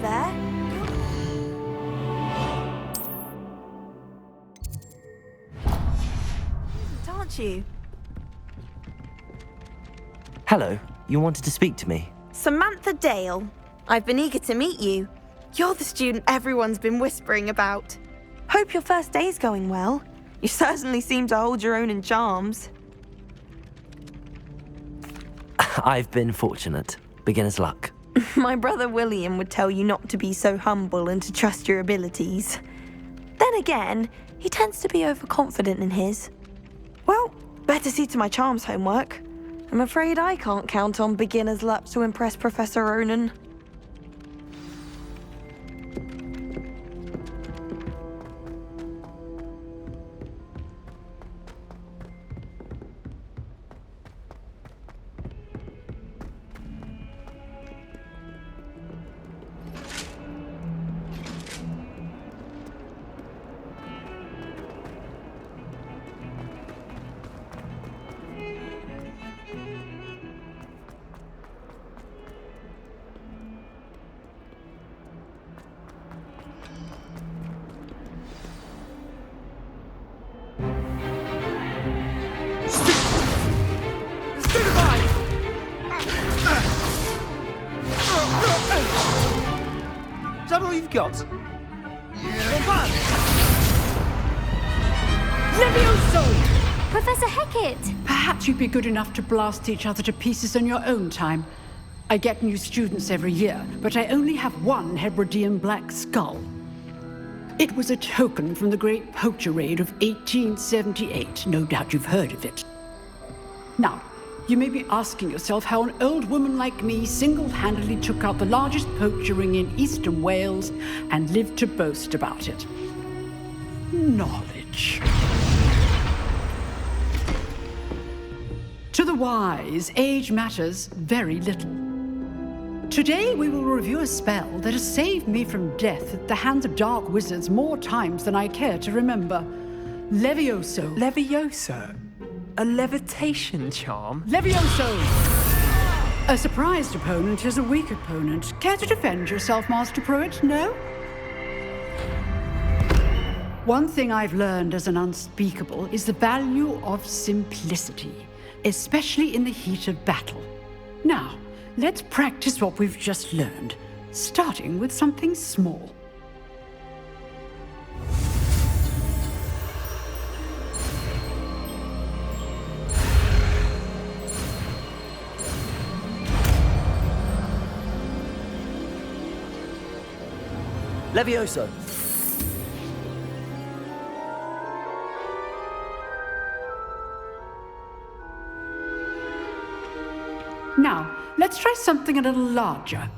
there. Aren't you? Hello, you wanted to speak to me? Samantha Dale. I've been eager to meet you. You're the student everyone's been whispering about. Hope your first day's going well. You certainly seem to hold your own in charms. I've been fortunate. Beginner's luck. My brother William would tell you not to be so humble and to trust your abilities. Then again, he tends to be overconfident in his. Well, better see to my charms homework. I'm afraid I can't count on beginner's luck to impress Professor Ronan. Is that all you've got? Levioso! Professor Hecat! Perhaps you'd be good enough to blast each other to pieces in your own time. I get new students every year, but I only have one Hebridean black skull. It was a token from the Great Poacher Raid of 1878. No doubt you've heard of it. Now, you may be asking yourself how an old woman like me single-handedly took out the largest poacher ring in eastern Wales and lived to boast about it. Knowledge. To the wise, age matters very little. Today we will review a spell that has saved me from death at the hands of dark wizards more times than I care to remember. Levioso. Levioso? A levitation charm? Levioso! A surprised opponent is a weak opponent. Care to defend yourself, Master Pruitt? No? One thing I've learned as an unspeakable is the value of simplicity, especially in the heat of battle. Now, let's practice what we've just learned, starting with something small. Levioso! Now, let's try something a little larger.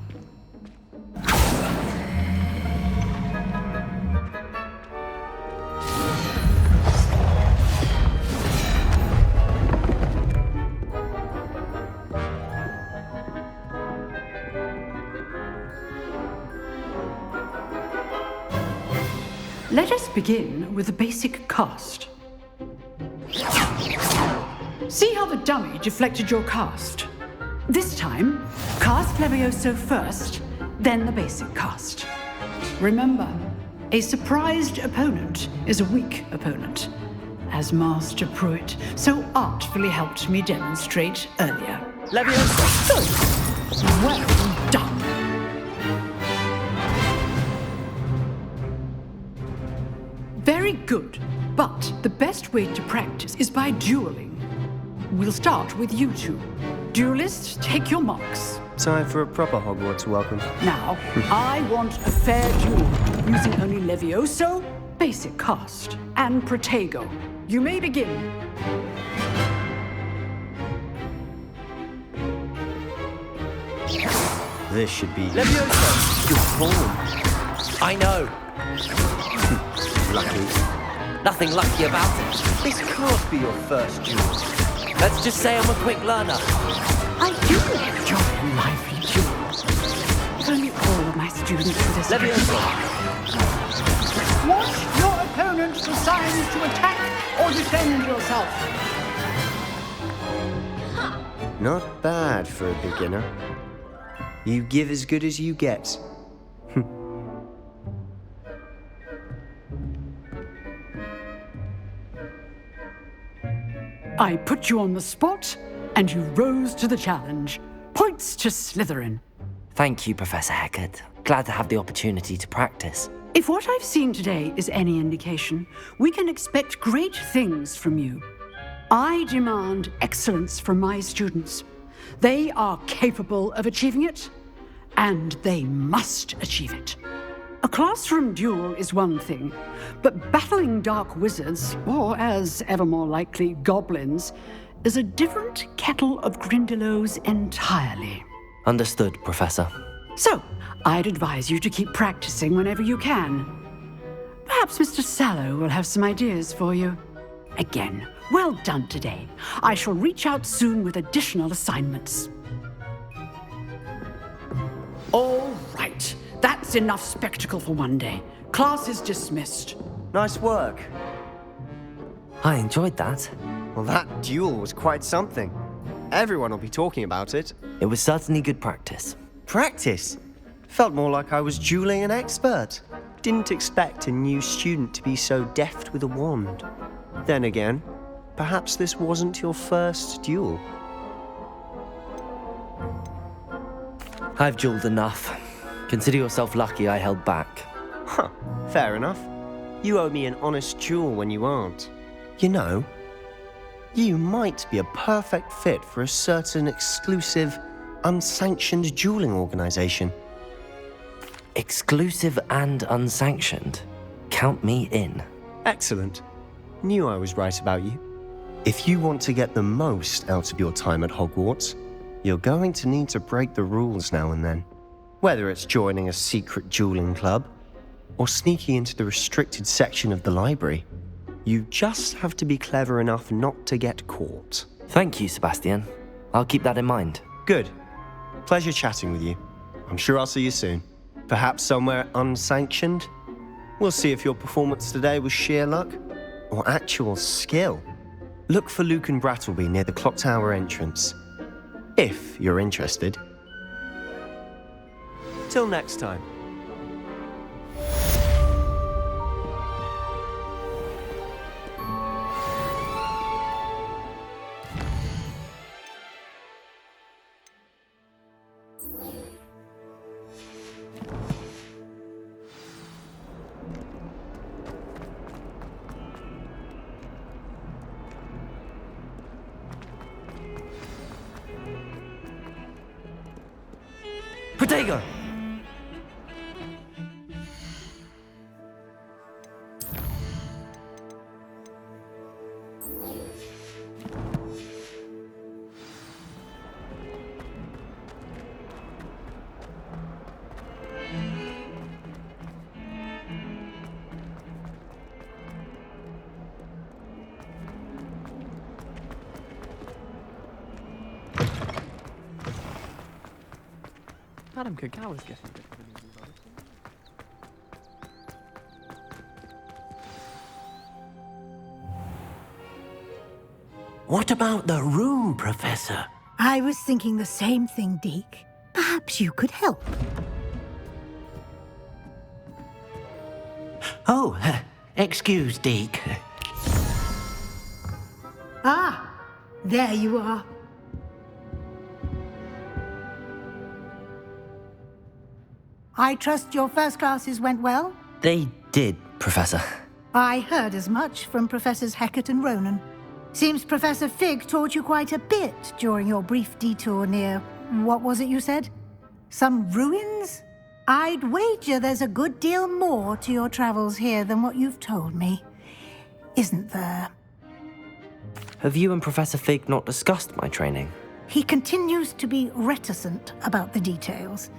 Let us begin with the basic cast. See how the dummy deflected your cast? This time, cast Levioso first, then the basic cast. Remember, a surprised opponent is a weak opponent, as Master Pruitt so artfully helped me demonstrate earlier. Levioso! Good. Well done. Very good, but the best way to practice is by dueling. We'll start with you two. Duelists, take your marks. Time for a proper Hogwarts welcome. Now, I want a fair duel, using only Levioso, basic cast, and Protego. You may begin. This should be Levioso! good form. I know. Lucky. Nothing lucky about it. This can't be your first duel. Let's just say I'm a quick learner. I do enjoy a lively duel. If only all of my students were this Levioso! Watch your opponent decide to attack or defend yourself. Not bad for a beginner. You give as good as you get. I put you on the spot, and you rose to the challenge. Points to Slytherin. Thank you, Professor Hecat. Glad to have the opportunity to practice. If what I've seen today is any indication, we can expect great things from you. I demand excellence from my students. They are capable of achieving it, and they must achieve it. A classroom duel is one thing, but battling dark wizards, or as ever more likely, goblins, is a different kettle of Grindylows entirely. Understood, Professor. So, I'd advise you to keep practicing whenever you can. Perhaps Mr. Sallow will have some ideas for you. Again, well done today. I shall reach out soon with additional assignments. All right. That's enough spectacle for one day. Class is dismissed. Nice work. I enjoyed that. Well, that duel was quite something. Everyone will be talking about it. It was certainly good practice. Practice? Felt more like I was dueling an expert. Didn't expect a new student to be so deft with a wand. Then again, perhaps this wasn't your first duel. I've dueled enough. Consider yourself lucky I held back. Huh, fair enough. You owe me an honest duel when you aren't. You know, you might be a perfect fit for a certain exclusive, unsanctioned dueling organization. Exclusive and unsanctioned. Count me in. Excellent. Knew I was right about you. If you want to get the most out of your time at Hogwarts, you're going to need to break the rules now and then. Whether it's joining a secret dueling club or sneaking into the restricted section of the library, you just have to be clever enough not to get caught. Thank you, Sebastian. I'll keep that in mind. Good. Pleasure chatting with you. I'm sure I'll see you soon. Perhaps somewhere unsanctioned? We'll see if your performance today was sheer luck or actual skill. Look for Luke and Brattleby near the clock tower entrance, if you're interested. Till next time. Protego! Madame Cacao is getting a bit of an easy vote. What about the room, Professor? I was thinking the same thing, Deke. Perhaps you could help. Oh, excuse, Deke. Ah, there you are. I trust your first classes went well? They did, Professor. I heard as much from Professors Hecat and Ronan. Seems Professor Fig taught you quite a bit during your brief detour near, what was it you said? Some ruins? I'd wager there's a good deal more to your travels here than what you've told me. Isn't there? Have you and Professor Fig not discussed my training? He continues to be reticent about the details,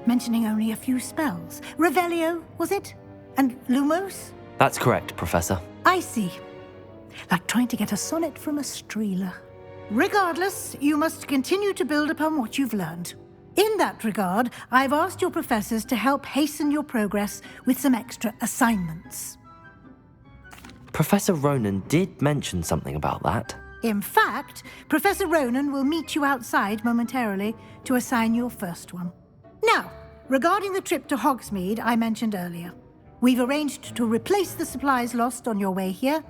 mentioning only a few spells. Revelio, was it? And Lumos? That's correct, Professor. I see. Like trying to get a sonnet from a streeler. Regardless, you must continue to build upon what you've learned. In that regard, I've asked your professors to help hasten your progress with some extra assignments. Professor Ronan did mention something about that. In fact, Professor Ronan will meet you outside momentarily to assign your first one. Now, regarding the trip to Hogsmeade I mentioned earlier, we've arranged to replace the supplies lost on your way here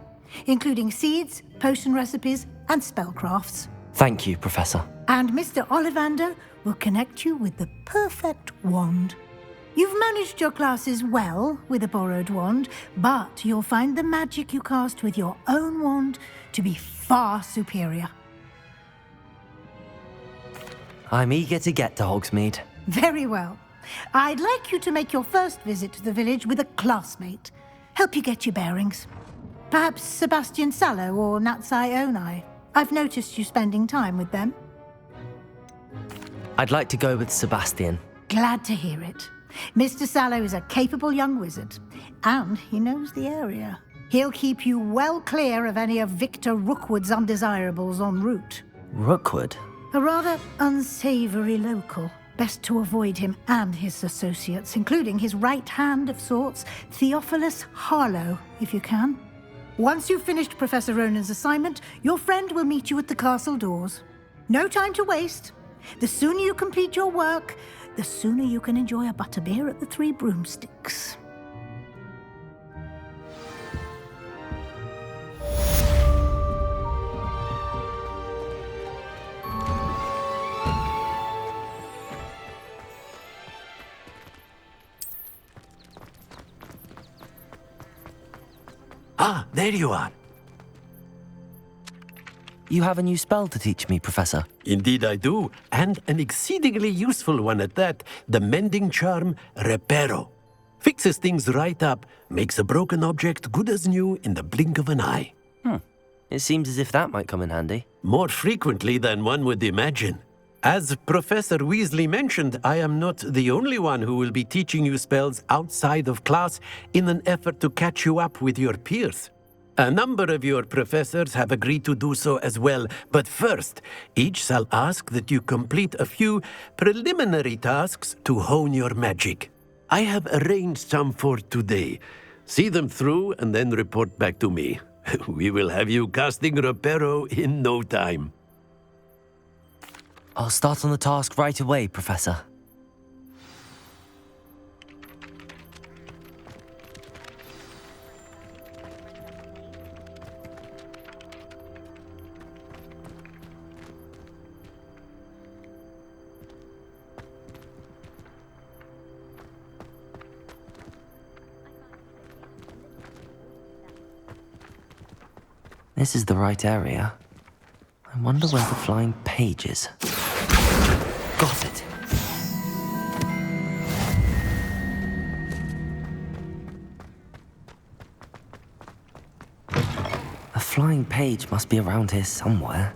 including seeds, potion recipes, and spellcrafts. Thank you, Professor. And Mr. Ollivander will connect you with the perfect wand. You've managed your classes well with a borrowed wand, but you'll find the magic you cast with your own wand to be far superior. I'm eager to get to Hogsmeade. Very well. I'd like you to make your first visit to the village with a classmate. Help you get your bearings. Perhaps Sebastian Sallow or Natsai Onai. I've noticed you spending time with them. I'd like to go with Sebastian. Glad to hear it. Mr. Sallow is a capable young wizard, and he knows the area. He'll keep you well clear of any of Victor Rookwood's undesirables en route. Rookwood? A rather unsavory local. Best to avoid him and his associates, including his right hand of sorts, Theophilus Harlow, if you can. Once you've finished Professor Ronan's assignment, your friend will meet you at the castle doors. No time to waste. The sooner you complete your work, the sooner you can enjoy a butterbeer at the Three Broomsticks. Ah, there you are. You have a new spell to teach me, Professor. Indeed I do, and an exceedingly useful one at that. The mending charm, Reparo. Fixes things right up, makes a broken object good as new in the blink of an eye. It seems as if that might come in handy. More frequently than one would imagine. As Professor Weasley mentioned, I am not the only one who will be teaching you spells outside of class in an effort to catch you up with your peers. A number of your professors have agreed to do so as well, but first, each shall ask that you complete a few preliminary tasks to hone your magic. I have arranged some for today. See them through and then report back to me. We will have you casting Reparo in no time. I'll start on the task right away, Professor. This is the right area. I wonder where the flying page is. Got it. A flying page must be around here somewhere.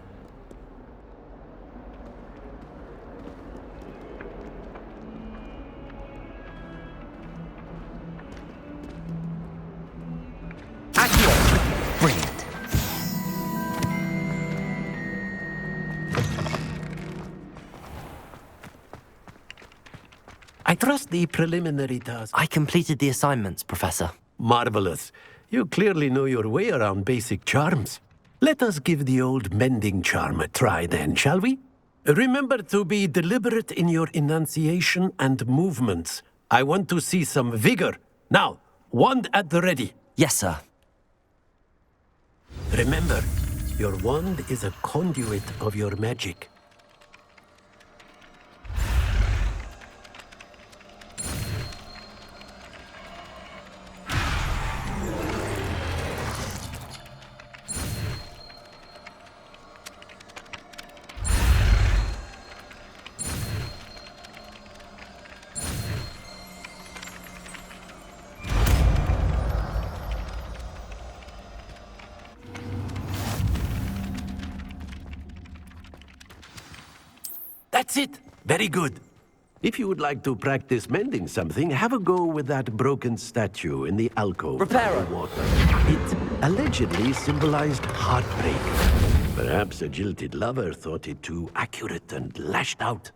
Accio! Brilliant. I trust the preliminary task. I completed the assignments, Professor. Marvelous. You clearly know your way around basic charms. Let us give the old mending charm a try then, shall we? Remember to be deliberate in your enunciation and movements. I want to see some vigor. Now, wand at the ready. Yes, sir. Remember, your wand is a conduit of your magic. That's it. Very good. If you would like to practice mending something, have a go with that broken statue in the alcove. Reparo. Water. It allegedly symbolized heartbreak. Perhaps a jilted lover thought it too accurate and lashed out.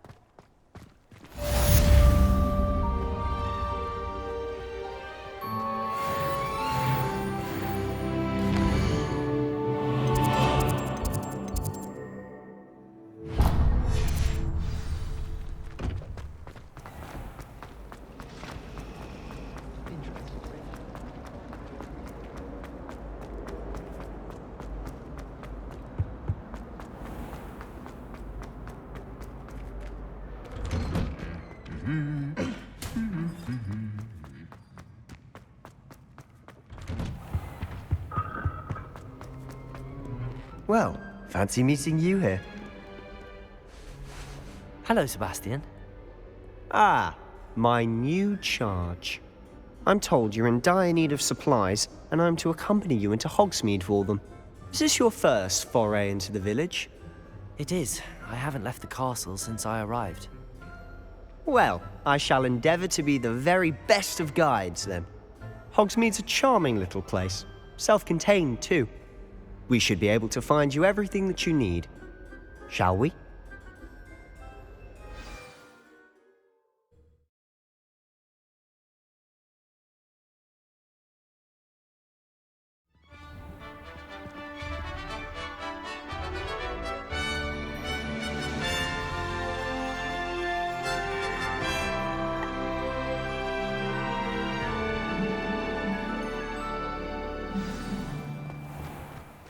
Well, fancy meeting you here. Hello, Sebastian. Ah, my new charge. I'm told you're in dire need of supplies, and I'm to accompany you into Hogsmeade for them. Is this your first foray into the village? It is. I haven't left the castle since I arrived. Well, I shall endeavour to be the very best of guides, then. Hogsmeade's a charming little place. Self-contained, too. We should be able to find you everything that you need. Shall we?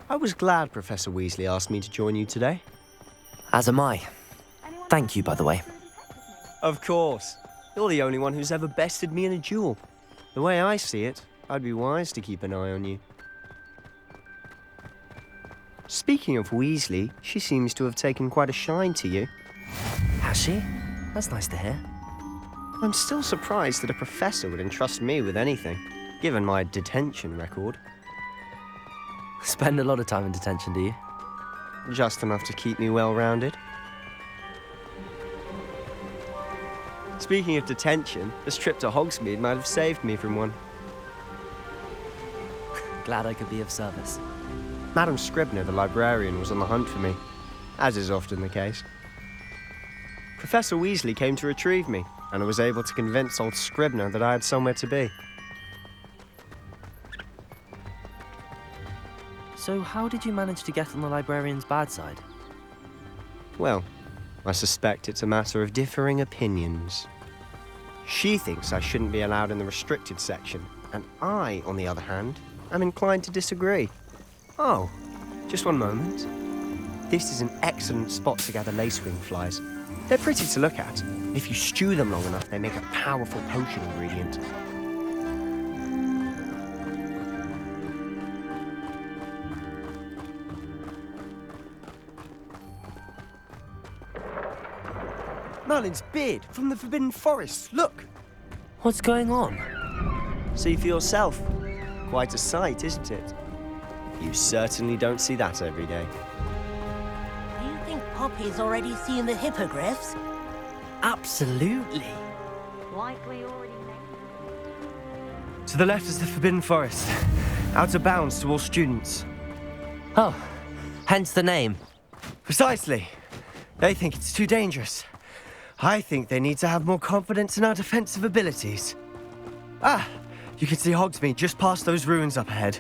I was glad Professor Weasley asked me to join you today. As am I. Thank you, by the way. Of course. You're the only one who's ever bested me in a duel. The way I see it, I'd be wise to keep an eye on you. Speaking of Weasley, she seems to have taken quite a shine to you. Has she? That's nice to hear. I'm still surprised that a professor would entrust me with anything, given my detention record. Spend a lot of time in detention, do you? Just enough to keep me well-rounded. Speaking of detention, this trip to Hogsmeade might have saved me from one. Glad I could be of service. Madam Scribner, the librarian, was on the hunt for me, as is often the case. Professor Weasley came to retrieve me, and I was able to convince old Scribner that I had somewhere to be. So how did you manage to get on the librarian's bad side? Well, I suspect it's a matter of differing opinions. She thinks I shouldn't be allowed in the restricted section, and I, on the other hand, am inclined to disagree. Oh, just one moment. This is an excellent spot to gather lacewing flies. They're pretty to look at. If you stew them long enough, they make a powerful potion ingredient. Merlin's beard from the Forbidden Forest. Look! What's going on? See for yourself. Quite a sight, isn't it? You certainly don't see that every day. Do you think Poppy's already seen the hippogriffs? Absolutely. Likely already To the left is the Forbidden Forest. Out of bounds to all students. Oh, hence the name. Precisely. They think it's too dangerous. I think they need to have more confidence in our defensive abilities. Ah, you can see Hogsmeade just past those ruins up ahead.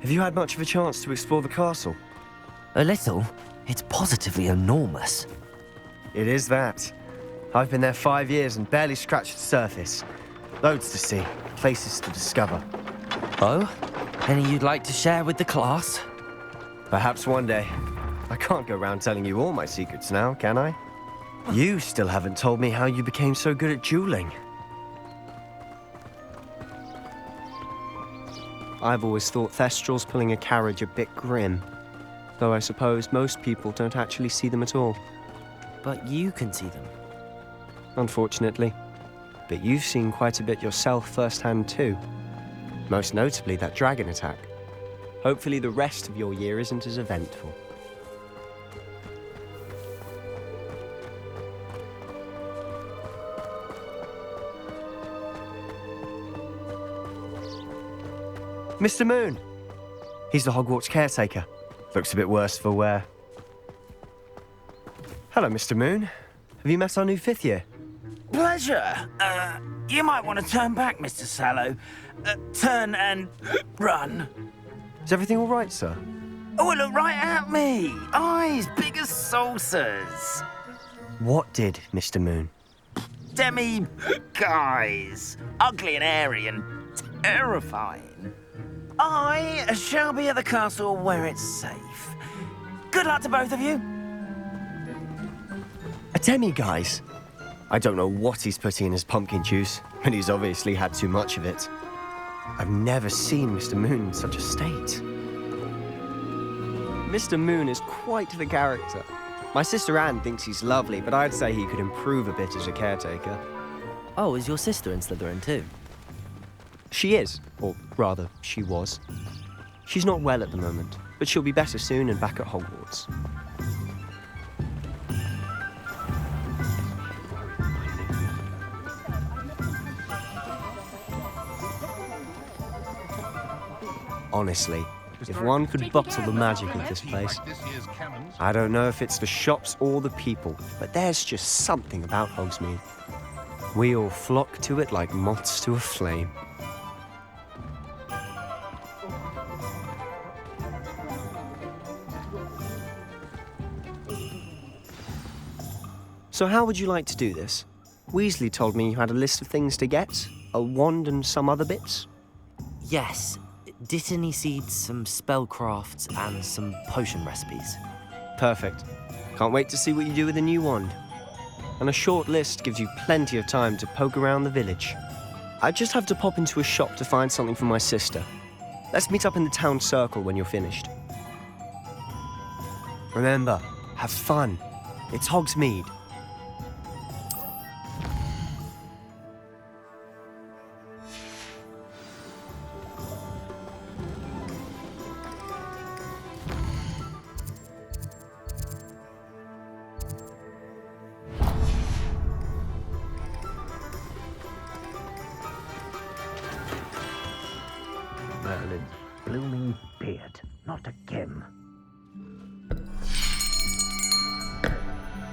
Have you had much of a chance to explore the castle? A little. It's positively enormous. It is that. I've been there 5 years and barely scratched the surface. Loads to see, places to discover. Oh? Any you'd like to share with the class? Perhaps one day. I can't go around telling you all my secrets now, can I? You still haven't told me how you became so good at dueling. I've always thought Thestrals pulling a carriage a bit grim. Though I suppose most people don't actually see them at all. But you can see them. Unfortunately. But you've seen quite a bit yourself firsthand too. Most notably that dragon attack. Hopefully the rest of your year isn't as eventful. Mr. Moon! He's the Hogwarts caretaker. Looks a bit worse for wear. Hello, Mr. Moon. Have you met our new 5th year? Pleasure. You might want to turn back, Mr. Sallow. Turn and run. Is everything all right, sir? Oh, look right at me. Eyes big as saucers. What did, Mr. Moon? Guys. Ugly and airy and terrifying. I shall be at the castle where it's safe. Good luck to both of you. A demi-guise? I don't know what he's putting in his pumpkin juice, but he's obviously had too much of it. I've never seen Mr. Moon in such a state. Mr. Moon is quite the character. My sister Anne thinks he's lovely, but I'd say he could improve a bit as a caretaker. Oh, is your sister in Slytherin too? She is, or rather, she was. She's not well at the moment, but she'll be better soon and back at Hogwarts. Honestly, if one could bottle the magic of this place. I don't know if it's the shops or the people, but there's just something about Hogsmeade. We all flock to it like moths to a flame. So how would you like to do this? Weasley told me you had a list of things to get, a wand and some other bits. Yes. Dittany seeds, some spellcrafts, and some potion recipes. Perfect. Can't wait to see what you do with the new wand. And a short list gives you plenty of time to poke around the village. I just have to pop into a shop to find something for my sister. Let's meet up in the town circle when you're finished. Remember, have fun. It's Hogsmeade. Merlin's blooming beard, not again.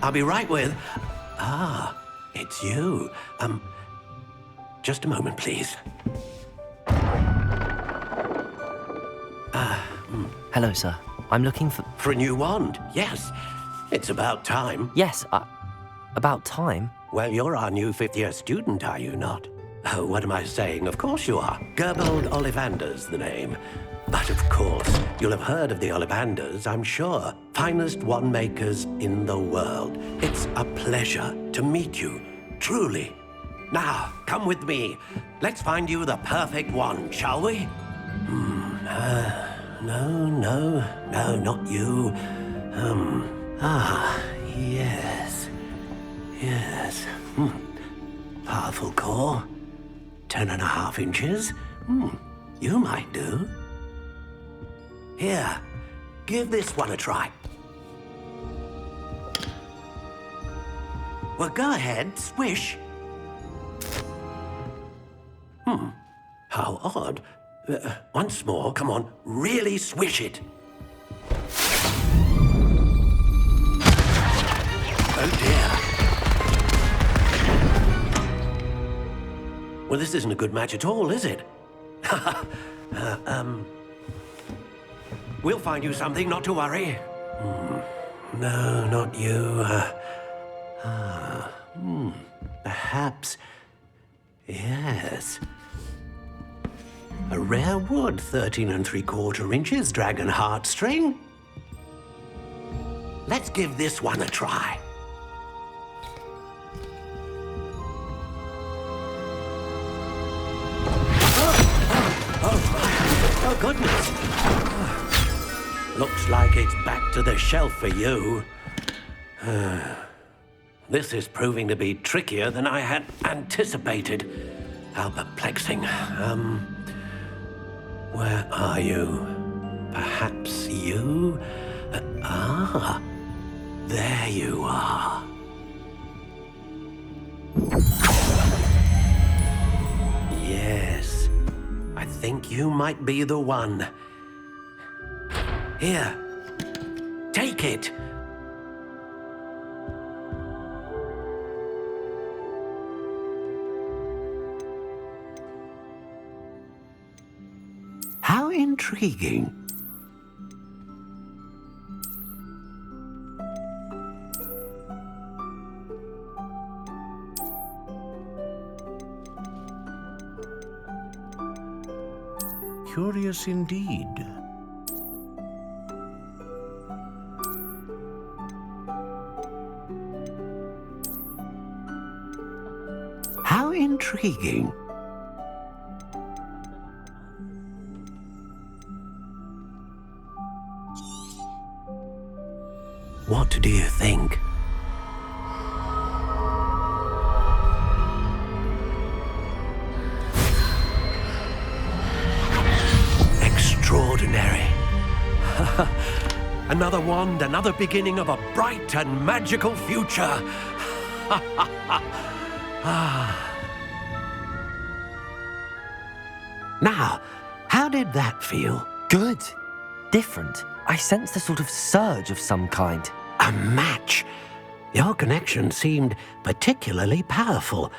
I'll be right with... it's you. Just a moment, please. Hello, sir. I'm looking for... For a new wand, yes. It's about time. Yes, about time? Well, you're our new fifth-year student, are you not? Oh, what am I saying? Of course you are. Gerbold Ollivander's the name. But of course, you'll have heard of the Ollivanders, I'm sure. Finest wand makers in the world. It's a pleasure to meet you, truly. Now, come with me. Let's find you the perfect wand, shall we? No, not you. Yes. Powerful core. 10.5 inches. You might do. Here, give this one a try. Well, go ahead, swish. How odd. Once more, come on, really swish it. Oh dear. Well, this isn't a good match at all, is it? We'll find you something, not to worry. No, not you. Perhaps... Yes. A rare wood, 13 3/4 inches, dragon heartstring. Let's give this one a try. Oh, goodness. Looks like it's back to the shelf for you. This is proving to be trickier than I had anticipated. How perplexing. Where are you? Perhaps you? There you are. Yes, I think you might be the one. Here, take it. How intriguing. Curious indeed. intriguing. What do you think? Extraordinary. Another wand, another beginning of a bright and magical future. Now, how did that feel? Good. Different. I sensed a sort of surge of some kind. A match. Your connection seemed particularly powerful.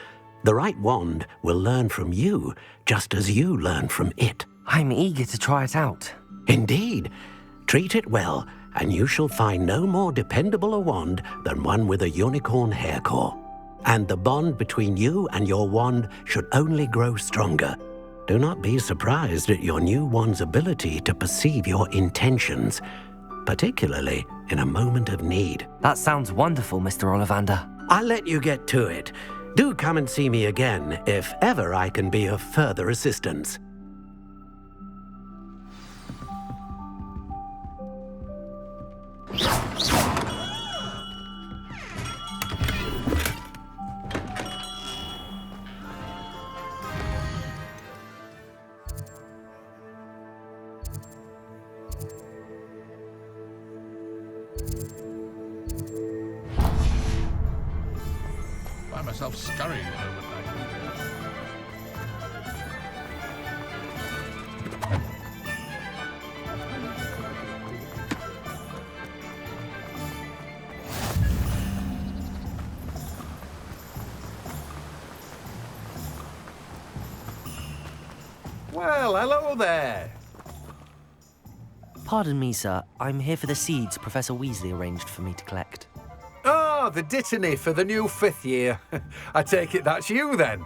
The right wand will learn from you, just as you learn from it. I'm eager to try it out. Indeed. Treat it well, and you shall find no more dependable a wand than one with a unicorn hair core. And the bond between you and your wand should only grow stronger. Do not be surprised at your new wand's ability to perceive your intentions, particularly in a moment of need. That sounds wonderful, Mr. Ollivander. I'll let you get to it. Do come and see me again if ever I can be of further assistance. Find myself scurrying home at night. Well, hello there. Pardon me, sir. I'm here for the seeds Professor Weasley arranged for me to collect. Oh, the dittany for the new 5th year. I take it that's you, then.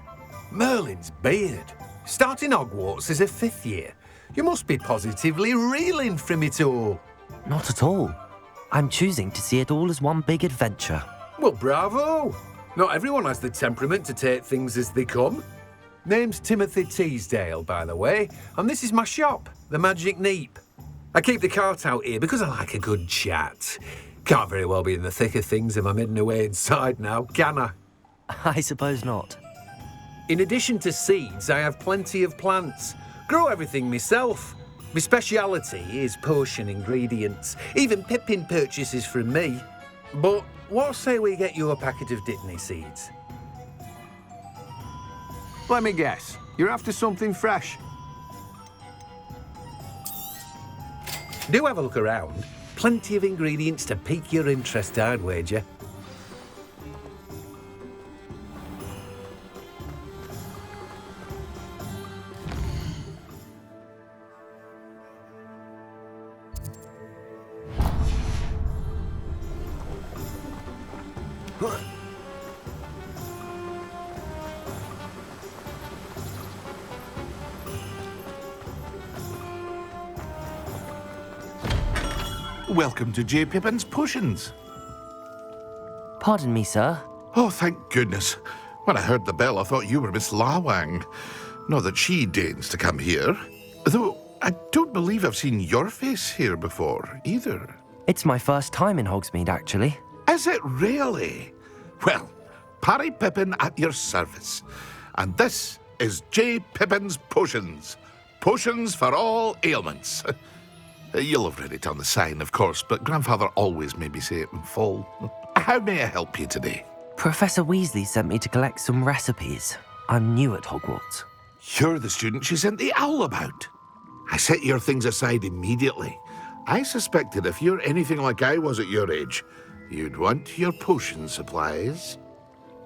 Merlin's beard. Starting Hogwarts as a 5th year. You must be positively reeling from it all. Not at all. I'm choosing to see it all as one big adventure. Well, bravo. Not everyone has the temperament to take things as they come. Name's Timothy Teasdale, by the way, and this is my shop, the Magic Neep. I keep the cart out here because I like a good chat. Can't very well be in the thick of things if I'm hidden away inside now, can I? I suppose not. In addition to seeds, I have plenty of plants. Grow everything myself. My speciality is potion ingredients. Even Pippin purchases from me. But what say we get you a packet of Dittany seeds? Let me guess. You're after something fresh. Do have a look around. Plenty of ingredients to pique your interest, I'd wager. Welcome to J. Pippin's Potions. Pardon me, sir. Oh, thank goodness. When I heard the bell, I thought you were Miss Lawang. Not that she deigns to come here. Though I don't believe I've seen your face here before, either. It's my first time in Hogsmeade, actually. Is it really? Well, Parry Pippin at your service. And this is J. Pippin's Potions. Potions for all ailments. You'll have read it on the sign, of course, but Grandfather always made me say it in full. How may I help you today? Professor Weasley sent me to collect some recipes. I'm new at Hogwarts. You're the student she sent the owl about. I set your things aside immediately. I suspected if you're anything like I was at your age, you'd want your potion supplies.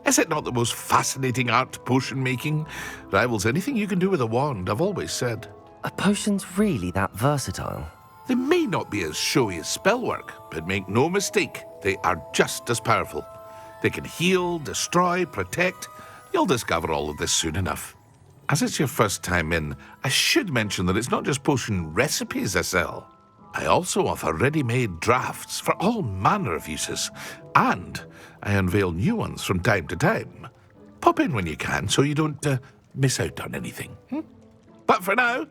Is it not the most fascinating art, potion making? Rivals anything you can do with a wand, I've always said. Are potions really that versatile? They may not be as showy as spellwork, but make no mistake, they are just as powerful. They can heal, destroy, protect. You'll discover all of this soon enough. As it's your first time in, I should mention that it's not just potion recipes I sell. I also offer ready-made drafts for all manner of uses, and I unveil new ones from time to time. Pop in when you can so you don't miss out on anything. But for now,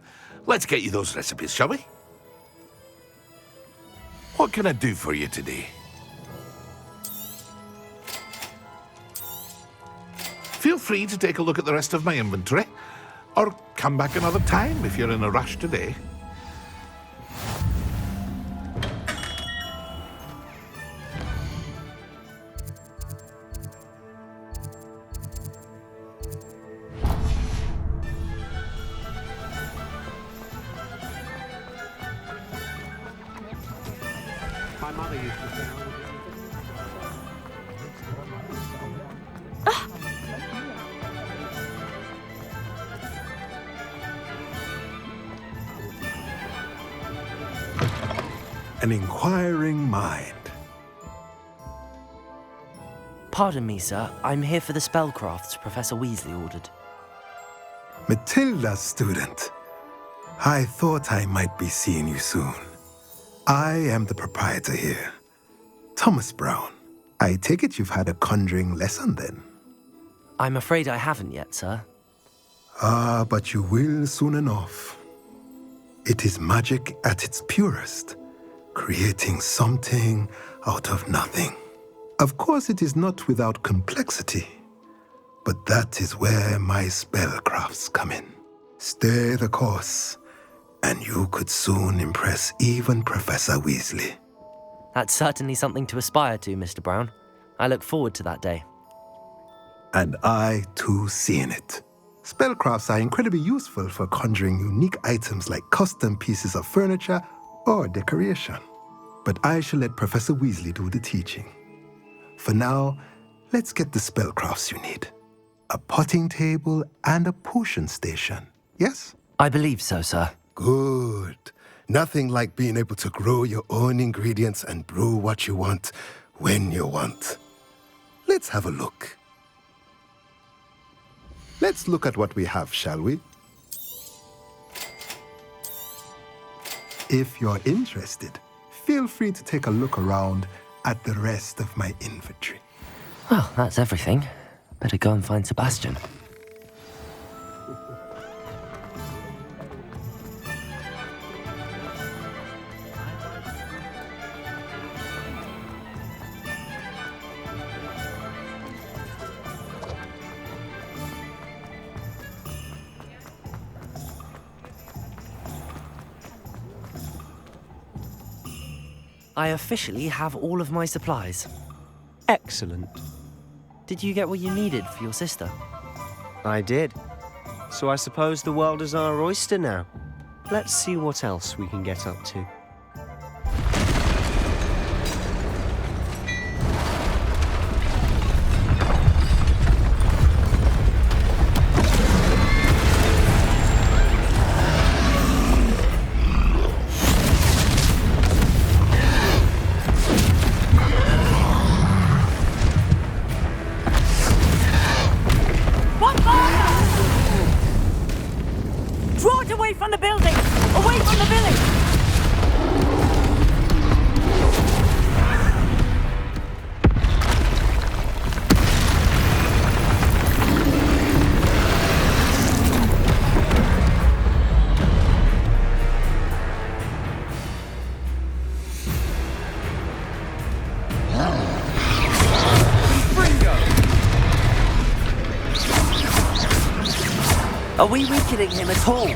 let's get you those recipes, shall we? What can I do for you today? Feel free to take a look at the rest of my inventory, or come back another time if you're in a rush today. My mother used to say, An inquiring mind. Pardon me, sir. I'm here for the spellcrafts Professor Weasley ordered. Matilda's student. I thought I might be seeing you soon. I am the proprietor here, Thomas Brown. I take it you've had a conjuring lesson then? I'm afraid I haven't yet, sir. Ah, but you will soon enough. It is magic at its purest, creating something out of nothing. Of course, it is not without complexity, but that is where my spellcrafts come in. Stay the course, and you could soon impress even Professor Weasley. That's certainly something to aspire to, Mr. Brown. I look forward to that day. And I, too, see in it. Spellcrafts are incredibly useful for conjuring unique items like custom pieces of furniture or decoration. But I shall let Professor Weasley do the teaching. For now, let's get the spellcrafts you need. A potting table and a potion station, yes? I believe so, sir. Good. Nothing like being able to grow your own ingredients and brew what you want when you want. Let's have a look. Let's look at what we have, shall we? If you're interested, feel free to take a look around at the rest of my inventory. Well, that's everything. Better go and find Sebastian. I officially have all of my supplies. Excellent. Did you get what you needed for your sister? I did. So I suppose the world is our oyster now. Let's see what else we can get up to. Draw it away from the building! Away from the village! Are we weakening him at all?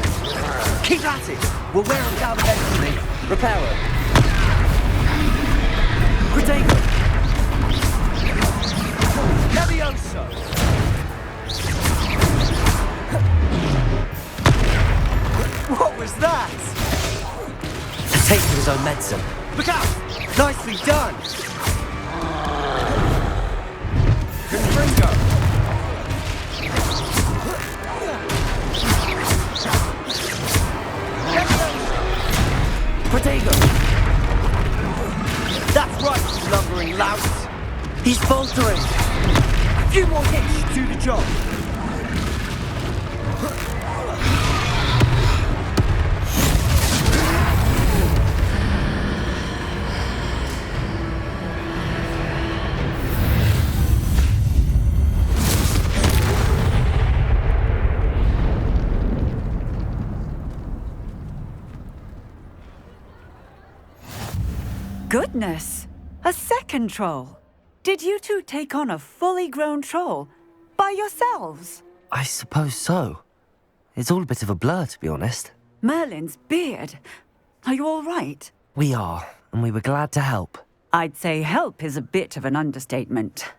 Keep at it! We'll wear him down eventually. Reparo. Protego. Levioso. What was that? A taste of his own medicine. Look out! Nicely done! Confringo. Protego! That's right, you lumbering lout! He's faltering! A few more hits, do the job! goodness! A second troll! Did you two take on a fully grown troll? By yourselves? I suppose so. It's all a bit of a blur, to be honest. Merlin's beard. Are you all right? We are, and we were glad to help. I'd say help is a bit of an understatement.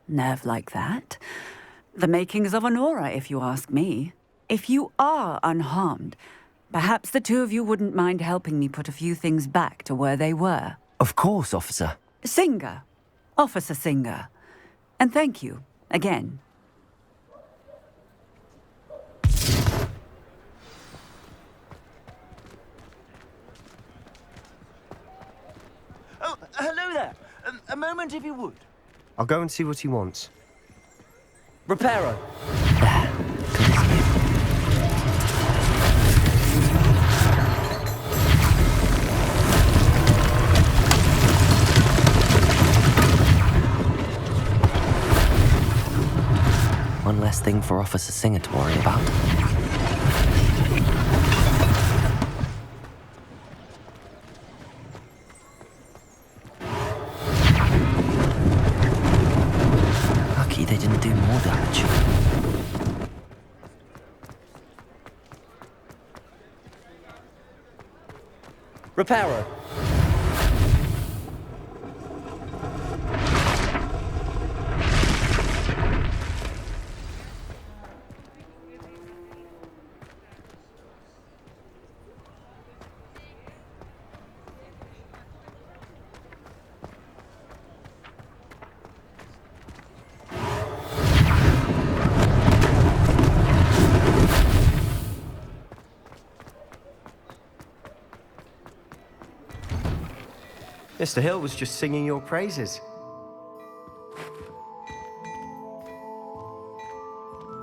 Nerve like that. The makings of an aura, if you ask me. If you are unharmed, perhaps the two of you wouldn't mind helping me put a few things back to where they were. Of course, officer. Singer. Officer Singer. And thank you, again. Oh, hello there. A moment, if you would. I'll go and see what he wants. Reparo. One less thing for Officer Singer to worry about. Lucky they didn't do more damage. Reparo. Mr. Hill was just singing your praises.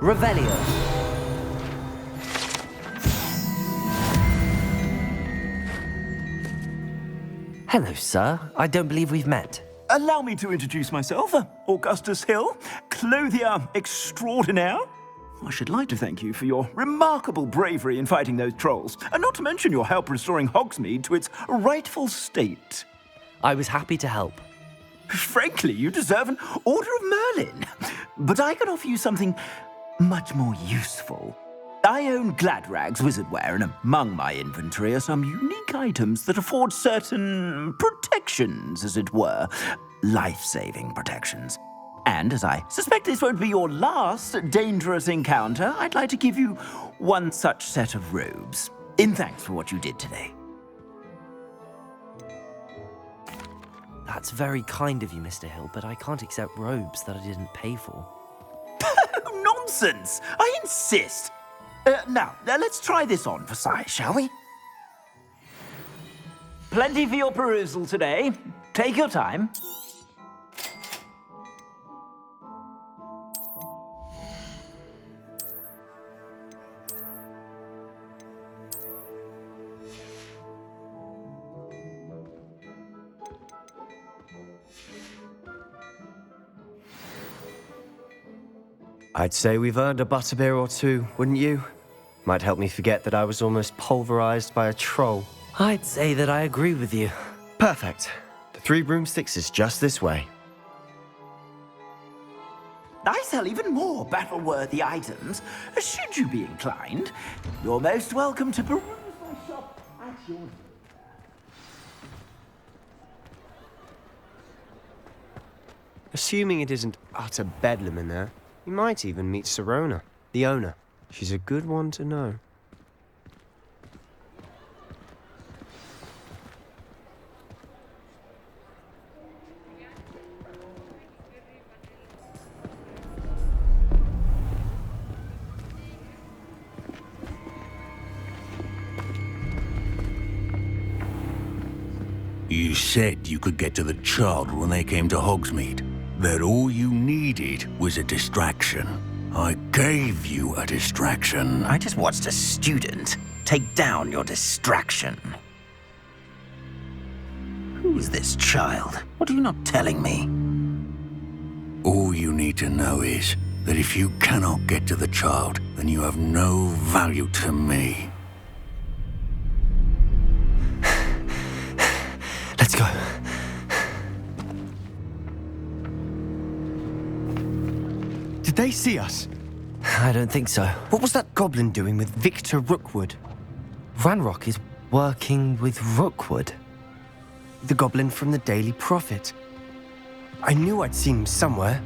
Revelio. Hello, sir. I don't believe we've met. Allow me to introduce myself, Augustus Hill, clothier extraordinaire. I should like to thank you for your remarkable bravery in fighting those trolls, and not to mention your help restoring Hogsmeade to its rightful state. I was happy to help. Frankly, you deserve an Order of Merlin. But I can offer you something much more useful. I own Gladrag's wizardware, and among my inventory are some unique items that afford certain protections, as it were. Life-saving protections. And as I suspect this won't be your last dangerous encounter, I'd like to give you one such set of robes, in thanks for what you did today. That's very kind of you, Mr. Hill, but I can't accept robes that I didn't pay for. Nonsense! I insist! Now, let's try this on for size, shall we? Plenty for your perusal today. Take your time. I'd say we've earned a butterbeer or two, wouldn't you? Might help me forget that I was almost pulverized by a troll. I'd say that I agree with you. Perfect. The 3 broomsticks is just this way. I sell even more battle-worthy items, should you be inclined. You're most welcome to peruse my shop at your leisure. Assuming it isn't utter bedlam in there, you might even meet Sirona, the owner. She's a good one to know. You said you could get to the child when they came to Hogsmeade. That all you needed was a distraction. I gave you a distraction. I just watched a student take down your distraction. Who's this child? What are you not telling me? All you need to know is that if you cannot get to the child, then you have no value to me. Let's go. Did they see us? I don't think so. What was that goblin doing with Victor Rookwood? Ranrock is working with Rookwood. The goblin from the Daily Prophet. I knew I'd seen him somewhere.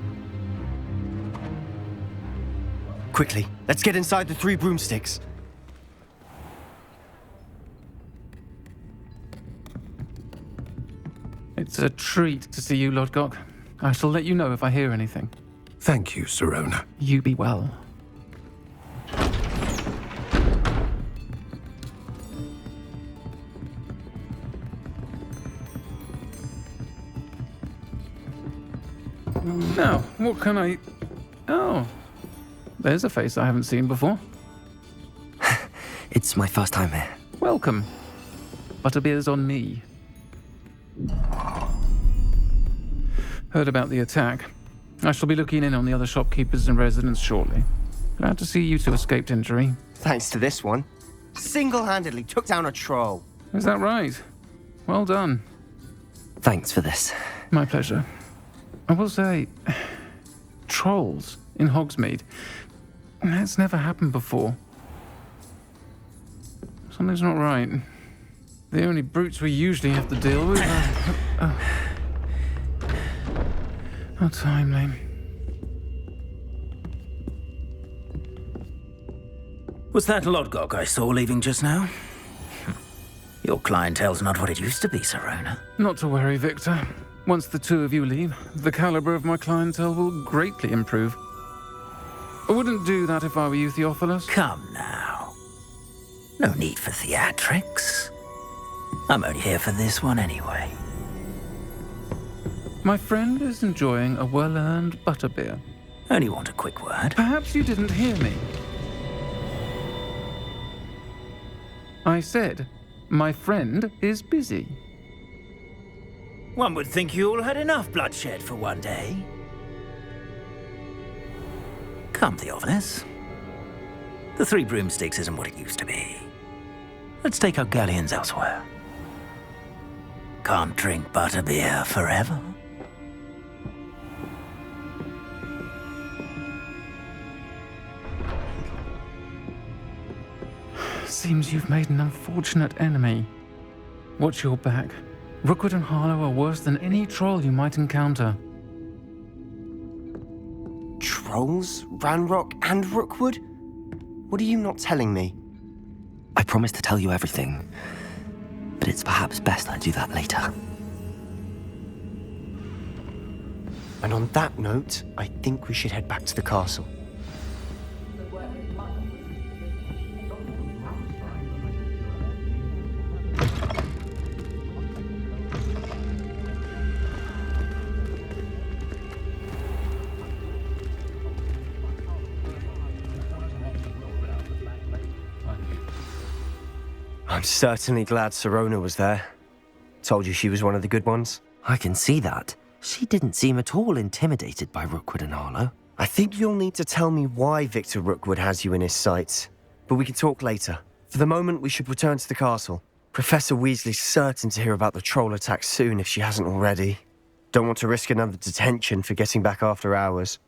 Quickly, let's get inside the three broomsticks. It's a treat to see you, Lodgok. I shall let you know if I hear anything. Thank you, Sirona. You be well. Now, what can I... Oh, there's a face I haven't seen before. It's my first time here. Welcome. Butterbeer's on me. Heard about the attack. I shall be looking in on the other shopkeepers and residents shortly. Glad to see you two escaped injury. Thanks to this one. Single-handedly took down a troll. Is that right? Well done. Thanks for this. My pleasure. I will say, trolls in Hogsmeade. That's never happened before. Something's not right. The only brutes we usually have to deal with are... How timely. Was that Lodgok I saw leaving just now? Your clientele's not what it used to be, Sirona. Not to worry, Victor. Once the two of you leave, the caliber of my clientele will greatly improve. I wouldn't do that if I were you, Theophilus. Come now. No need for theatrics. I'm only here for this one anyway. My friend is enjoying a well-earned butterbeer. Only want a quick word. Perhaps you didn't hear me. I said, my friend is busy. One would think you all had enough bloodshed for one day. Come, Theophilus. The Three Broomsticks isn't what it used to be. Let's take our galleons elsewhere. Can't drink butterbeer forever. Seems you've made an unfortunate enemy. Watch your back. Rookwood and Harlow are worse than any troll you might encounter. Trolls? Ranrock and Rookwood? What are you not telling me? I promised to tell you everything, but it's perhaps best I do that later. And on that note, I think we should head back to the castle. I'm certainly glad Sirona was there. Told you she was one of the good ones. I can see that. She didn't seem at all intimidated by Rookwood and Harlow. I think you'll need to tell me why Victor Rookwood has you in his sights. But we can talk later. For the moment, we should return to the castle. Professor Weasley's certain to hear about the troll attack soon if she hasn't already. Don't want to risk another detention for getting back after hours.